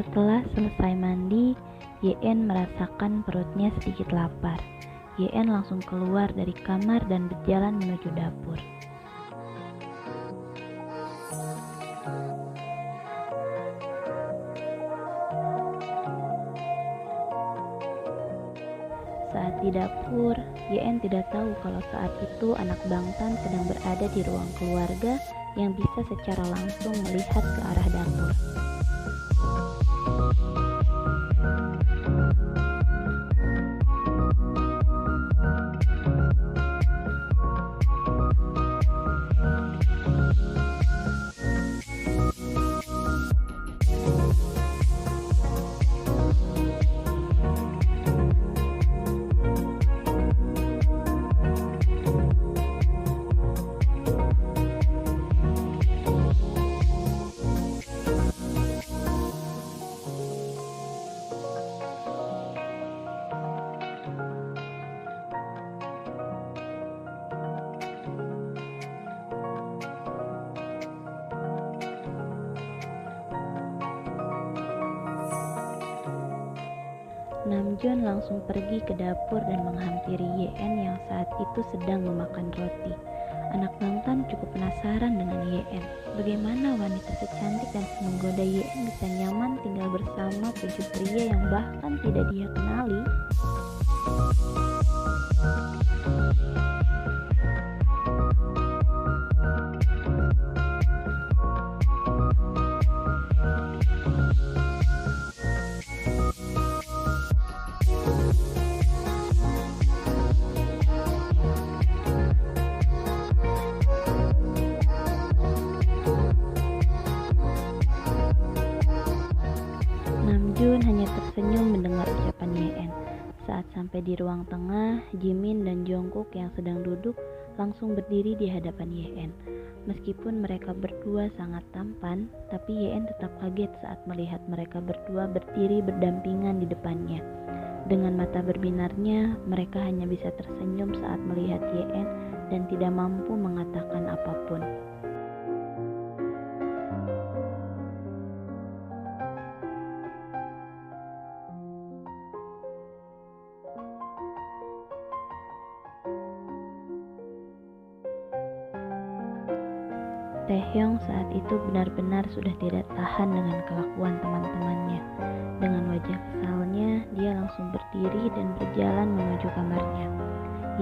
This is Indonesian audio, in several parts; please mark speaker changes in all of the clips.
Speaker 1: Setelah selesai mandi, YN merasakan perutnya sedikit lapar. YN langsung keluar dari kamar dan berjalan menuju dapur. Saat di dapur, YN tidak tahu kalau saat itu anak Bangtan sedang berada di ruang keluarga yang bisa secara langsung melihat ke arah dapur. Namjoon langsung pergi ke dapur dan menghampiri YN yang saat itu sedang memakan roti. Anak Bangtan cukup penasaran dengan YN. Bagaimana wanita secantik dan menggoda YN bisa nyaman tinggal bersama 7 pria yang bahkan tidak dia kenali? Namjoon hanya tersenyum mendengar ucapan YN. Saat sampai di ruang tengah, Jimin dan Jungkook yang sedang duduk langsung berdiri di hadapan YN. Meskipun mereka berdua sangat tampan, tapi YN tetap kaget saat melihat mereka berdua berdiri berdampingan di depannya. Dengan mata berbinarnya, mereka hanya bisa tersenyum saat melihat YN dan tidak mampu mengatakan apapun. Taehyung saat itu benar-benar sudah tidak tahan dengan kelakuan teman-temannya. Dengan wajah kesalnya, dia langsung berdiri dan berjalan menuju kamarnya.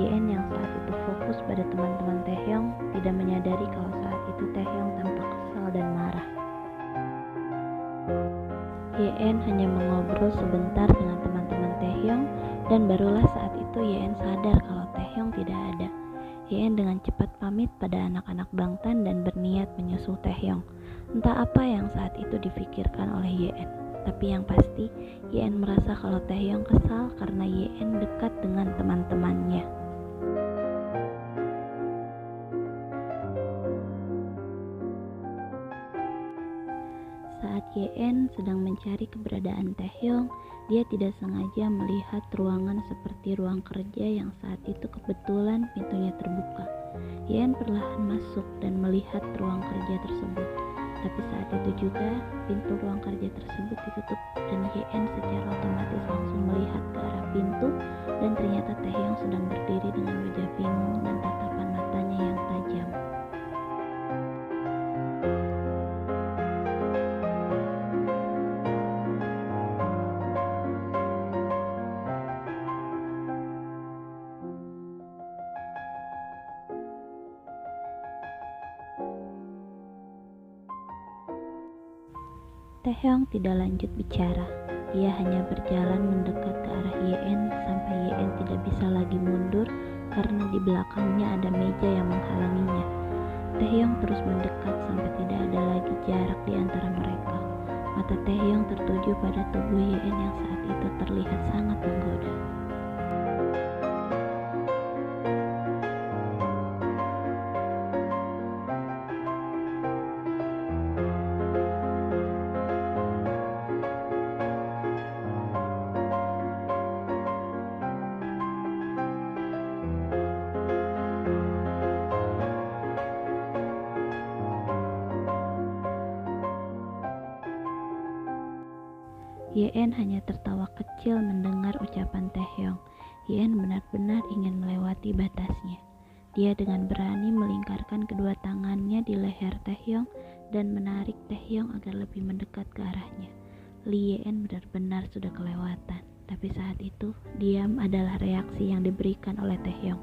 Speaker 1: YN yang saat itu fokus pada teman-teman Taehyung tidak menyadari kalau saat itu Taehyung tampak kesal dan marah. YN hanya mengobrol sebentar dengan teman-teman Taehyung dan barulah saat itu YN sadar kalau Taehyung tidak ada. YN dengan cepat pamit pada anak-anak Bangtan dan berniat menyusul Taehyung. Entah apa yang saat itu difikirkan oleh YN, tapi yang pasti YN merasa kalau Taehyung kesal karena YN dekat dengan teman-temannya. Saat YN sedang mencari keberadaan Taehyung, dia tidak sengaja melihat ruangan seperti ruang kerja yang saat itu kebetulan pintunya terbuka. YN perlahan masuk dan melihat ruang kerja tersebut. Tapi saat itu juga pintu ruang kerja tersebut ditutup dan YN secara otomatis langsung melihat ke arah pintu dan ternyata Taehyung sedang berdiri dengan wajah bingung dan tatapan matanya yang tajam. Taehyung tidak lanjut bicara. Ia hanya berjalan mendekat ke arah YN sampai YN tidak bisa lagi mundur karena di belakangnya ada meja yang menghalanginya. Taehyung terus mendekat sampai tidak ada lagi jarak di antara mereka. Mata Taehyung tertuju pada tubuh YN yang saat itu terlihat sangat menggoda. Yen hanya tertawa kecil mendengar ucapan Taehyung. Yen benar-benar ingin melewati batasnya. Dia dengan berani melingkarkan kedua tangannya di leher Taehyung dan menarik Taehyung agar lebih mendekat ke arahnya. Lee Yen benar-benar sudah kelewatan, tapi saat itu diam adalah reaksi yang diberikan oleh Taehyung.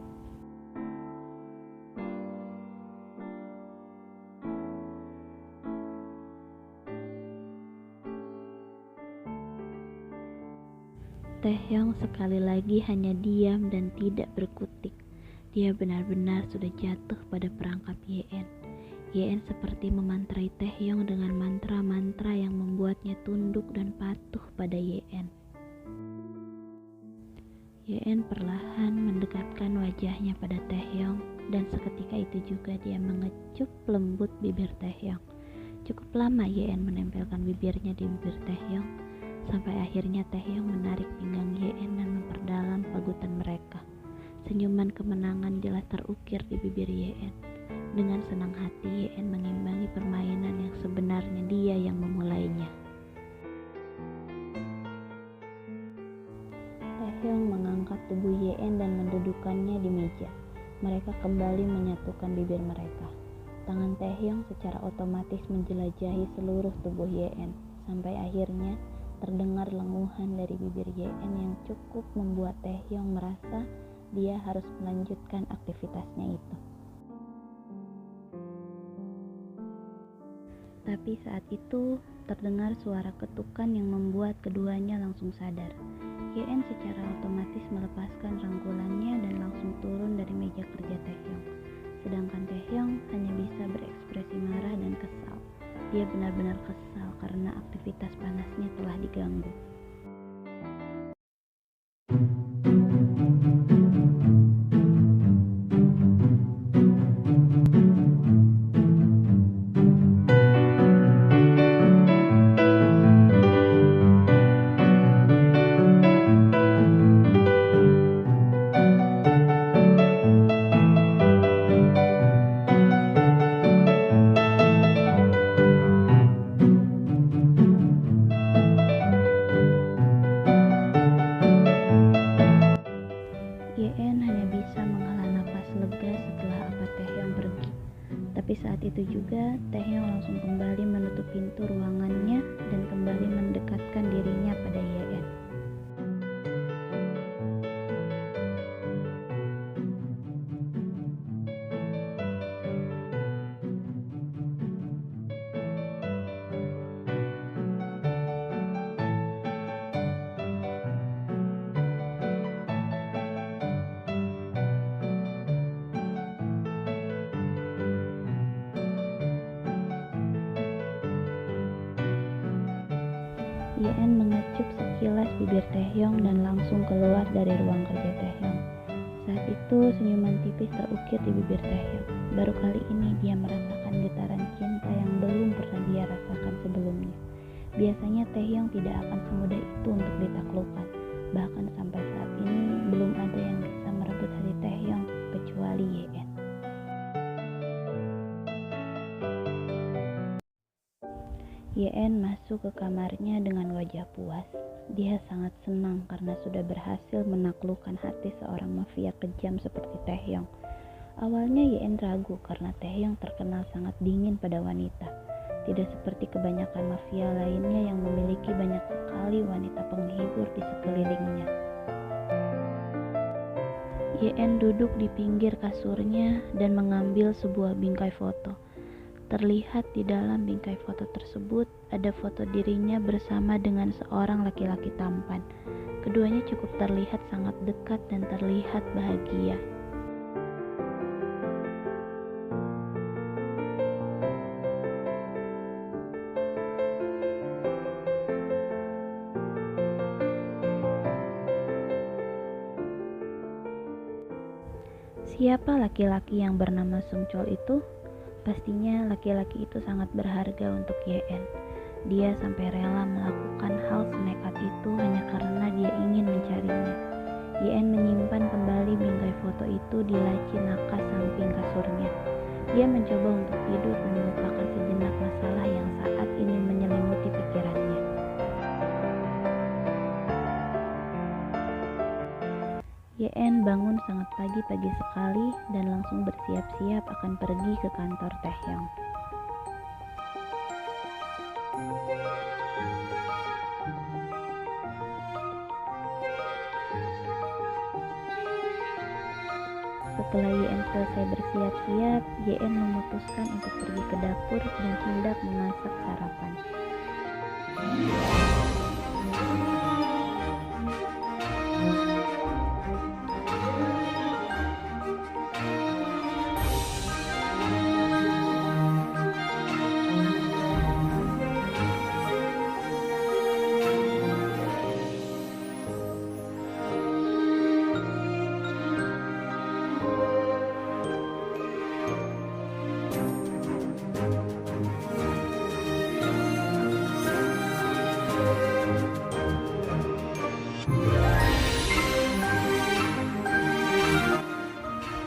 Speaker 1: Taehyung sekali lagi hanya diam dan tidak berkutik. Dia benar-benar sudah jatuh pada perangkap Yen. Yen seperti memantrai Taehyung dengan mantra-mantra yang membuatnya tunduk dan patuh pada Yen. Yen perlahan mendekatkan wajahnya pada Taehyung dan seketika itu juga dia mengecup lembut bibir Taehyung. Cukup lama Yen menempelkan bibirnya di bibir Taehyung sampai akhirnya Taehyung menarik pinggang Yen dan memperdalam pagutan mereka. Senyuman kemenangan jelas terukir di bibir Yen. Dengan senang hati Yen mengimbangi permainan yang sebenarnya dia yang memulainya. Taehyung mengangkat tubuh Yen dan mendudukannya di meja. Mereka kembali menyatukan bibir mereka. Tangan Taehyung secara otomatis menjelajahi seluruh tubuh Yen sampai akhirnya terdengar lenguhan dari bibir Yen yang cukup membuat Taehyung merasa dia harus melanjutkan aktivitasnya itu. Tapi saat itu terdengar suara ketukan yang membuat keduanya langsung sadar. Yen secara otomatis melepaskan rangkulannya dan langsung turun dari meja kerja Taehyung. Sedangkan Taehyung hanya bisa berekspresi marah dan kesal. Dia benar-benar kesal karena aktivitas panasnya telah diganggu. Yen hanya bisa menghela napas lega setelah apa Taehyung pergi. Tapi saat itu juga Taehyung langsung kembali menutup pintu ruangannya dan kembali mendekatkan dirinya pada Yen. Yen mengecup sekilas bibir Taehyung dan langsung keluar dari ruang kerja Taehyung. Saat itu senyuman tipis terukir di bibir Taehyung. Baru kali ini dia merasakan getaran cinta yang belum pernah dia rasakan sebelumnya. Biasanya Taehyung tidak akan semudah itu untuk ditaklukkan. Bahkan sampai saat ini belum ada yang bisa merebut hati Taehyung kecuali Yen. Yen masuk ke kamarnya dengan wajah puas. Dia sangat senang karena sudah berhasil menaklukkan hati seorang mafia kejam seperti Taehyung. Awalnya Yen ragu karena Taehyung terkenal sangat dingin pada wanita. Tidak seperti kebanyakan mafia lainnya yang memiliki banyak sekali wanita penghibur di sekelilingnya. Yen duduk di pinggir kasurnya dan mengambil sebuah bingkai foto. Terlihat di dalam bingkai foto tersebut ada foto dirinya bersama dengan seorang laki-laki tampan. Keduanya cukup terlihat sangat dekat dan terlihat bahagia. Siapa laki-laki yang bernama Sung Chol itu? Pastinya laki-laki itu sangat berharga untuk Yen. Dia sampai rela melakukan hal senekat itu hanya karena dia ingin mencarinya. Yen menyimpan kembali bingkai foto itu di laci nakas samping kasurnya. Dia mencoba untuk tidur dan melupakan sejenak masalah yang saat ini menyelimuti pikirannya. YN bangun sangat pagi-pagi sekali dan langsung bersiap-siap akan pergi ke kantor Taehyung. Setelah YN selesai bersiap-siap, YN memutuskan untuk pergi ke dapur dan hendak memasak sarapan.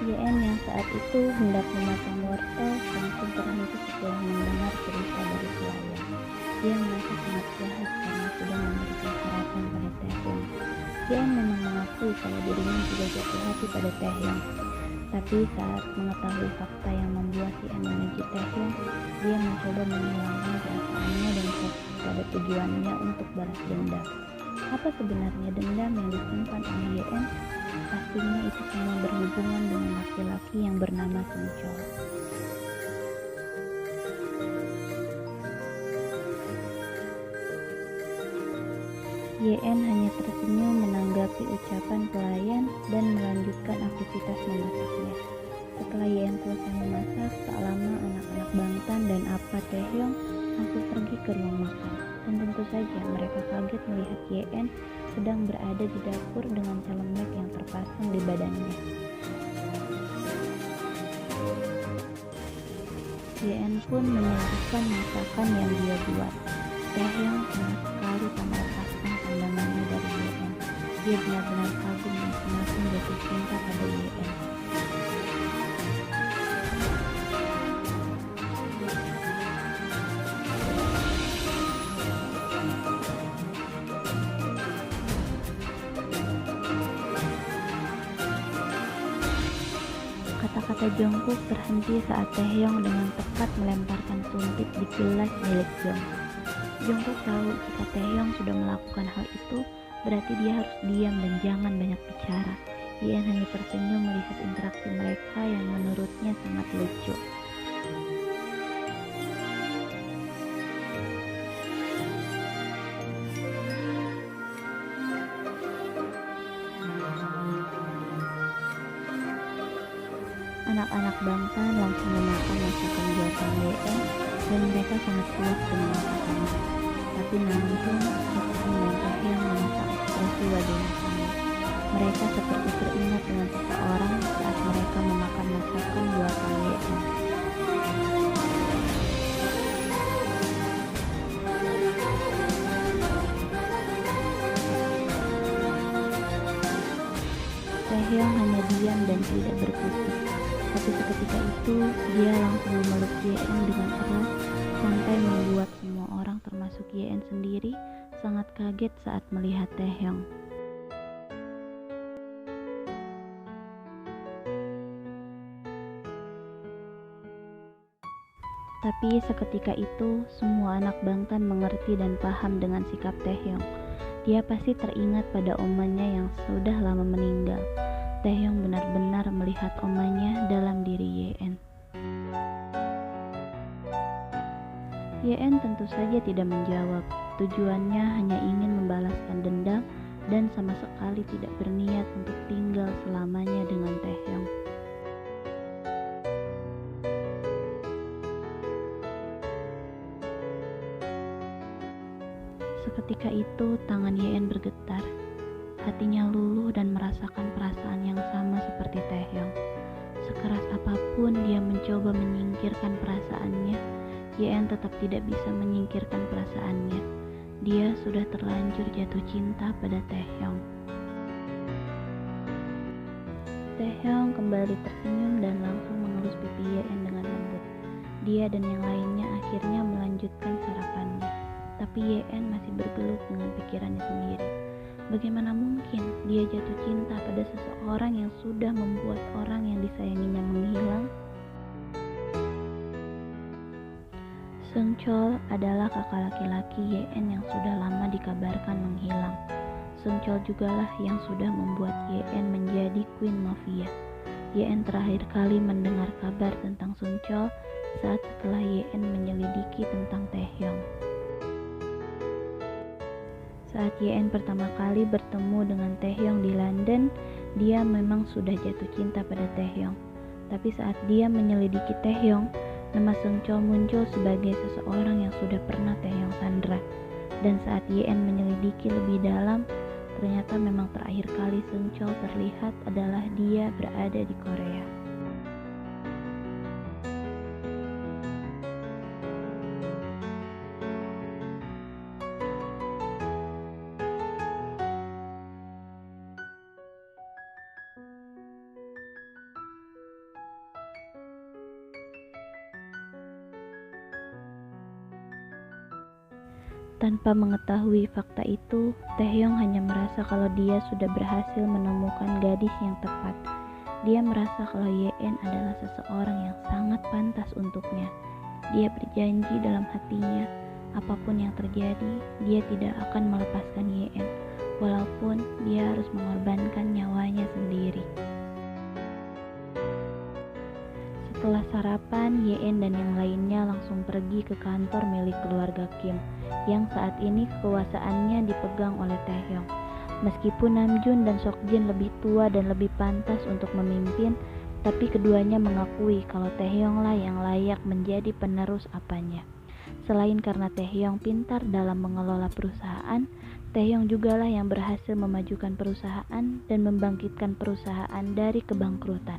Speaker 1: YN yang saat itu hendak mematang wortel langsung terhenti setelah mendengar cerita dari pelayan. Dia merasa sangat jahat karena sudah memberikan sarapan pada Taehyung. YN memang mengakui kalau dirinya juga jatuh hati pada Taehyung. Tapi saat mengetahui fakta yang membuat YN membenci Taehyung, dia mencoba menghilangkan perasaannya dan fokus pada tujuannya untuk balas dendam. Apa sebenarnya dendam yang disimpan oleh YN? Pastinya itu semua berhubungan dengan laki-laki yang bernama Sung Chol. YN hanya tersenyum menanggapi ucapan pelayan dan melanjutkan aktivitas memasaknya. Setelah YN selesai memasak, tak lama anak-anak Bangtan dan Apa Taehyung langsung pergi ke ruang makan. Dan tentu saja mereka kaget melihat YN sedang berada di dapur dengan celemek yang terpasang di badannya. YN pun menyuguhkan masakan yang dia buat. Taehyung senang sekali tak melepaskan pandangannya dari YN. Dia benar-benar kagum dan semakin jatuh cinta pada YN. Kata-kata Jungkook terhenti saat Taehyung dengan tepat melemparkan sumpit di kilas milik Jungkook. Jungkook tahu jika Taehyung sudah melakukan hal itu, berarti dia harus diam dan jangan banyak bicara. YN hanya tersenyum melihat interaksi mereka yang menurutnya sangat lucu. Anak-anak Bangtan langsung memakan masakan buatan YN dan mereka sangat puas dengan masakannya. Tapi namun, Taehyung dan Taehyung memasang ekspresi wajahnya sama. Mereka seperti teringat dengan seseorang saat mereka memakan masakan buatan YN. Taehyung hanya diam dan tidak berkutik. Tapi seketika itu, dia langsung memeluk YN dengan erat sampai membuat semua orang termasuk YN sendiri sangat kaget saat melihat Taehyung. Tapi seketika itu, semua anak Bangtan mengerti dan paham dengan sikap Taehyung. Dia pasti teringat pada omanya yang sudah lama meninggal. Taehyung benar-benar melihat omanya dalam diri YN. YN tentu saja tidak menjawab. Tujuannya hanya ingin membalaskan dendam dan sama sekali tidak berniat untuk tinggal selamanya dengan Taehyung. Seketika itu tangan YN bergetar. Hatinya luluh dan merasakan perasaan yang sama seperti Taehyung. Sekeras apapun dia mencoba menyingkirkan perasaannya, YN tetap tidak bisa menyingkirkan perasaannya. Dia sudah terlanjur jatuh cinta pada Taehyung. Taehyung kembali tersenyum dan langsung mengelus pipi YN dengan lembut. Dia dan yang lainnya akhirnya melanjutkan sarapannya. Tapi YN masih bergelut dengan pikirannya sendiri. Bagaimana mungkin dia jatuh cinta pada seseorang yang sudah membuat orang yang disayanginya menghilang? Sung Chol adalah kakak laki-laki Ye-en yang sudah lama dikabarkan menghilang. Sung Chol jugalah yang sudah membuat Ye-en menjadi Queen Mafia. Ye-en terakhir kali mendengar kabar tentang Sung Chol saat setelah Ye-en menyelidiki tentang Taehyung. Saat Ye-en pertama kali bertemu dengan Taehyung di London, dia memang sudah jatuh cinta pada Taehyung. Tapi saat dia menyelidiki Taehyung, nama Sung Chol muncul sebagai seseorang yang sudah pernah Taehyung sandra. Dan saat Ye-en menyelidiki lebih dalam, ternyata memang terakhir kali Sung Chol terlihat adalah dia berada di Korea. Tanpa mengetahui fakta itu, Taehyung hanya merasa kalau dia sudah berhasil menemukan gadis yang tepat. Dia merasa kalau Ye-en adalah seseorang yang sangat pantas untuknya. Dia berjanji dalam hatinya, apapun yang terjadi, dia tidak akan melepaskan Ye-en, walaupun dia harus mengorbankan nyawanya sendiri. Setelah sarapan, Ye-en dan yang lainnya langsung pergi ke kantor milik keluarga Kim, yang saat ini kekuasaannya dipegang oleh Taehyung. Meskipun Namjoon dan Seokjin lebih tua dan lebih pantas untuk memimpin, tapi keduanya mengakui kalau Taehyung lah yang layak menjadi penerus apanya. Selain karena Taehyung pintar dalam mengelola perusahaan, Taehyung jugalah yang berhasil memajukan perusahaan dan membangkitkan perusahaan dari kebangkrutan.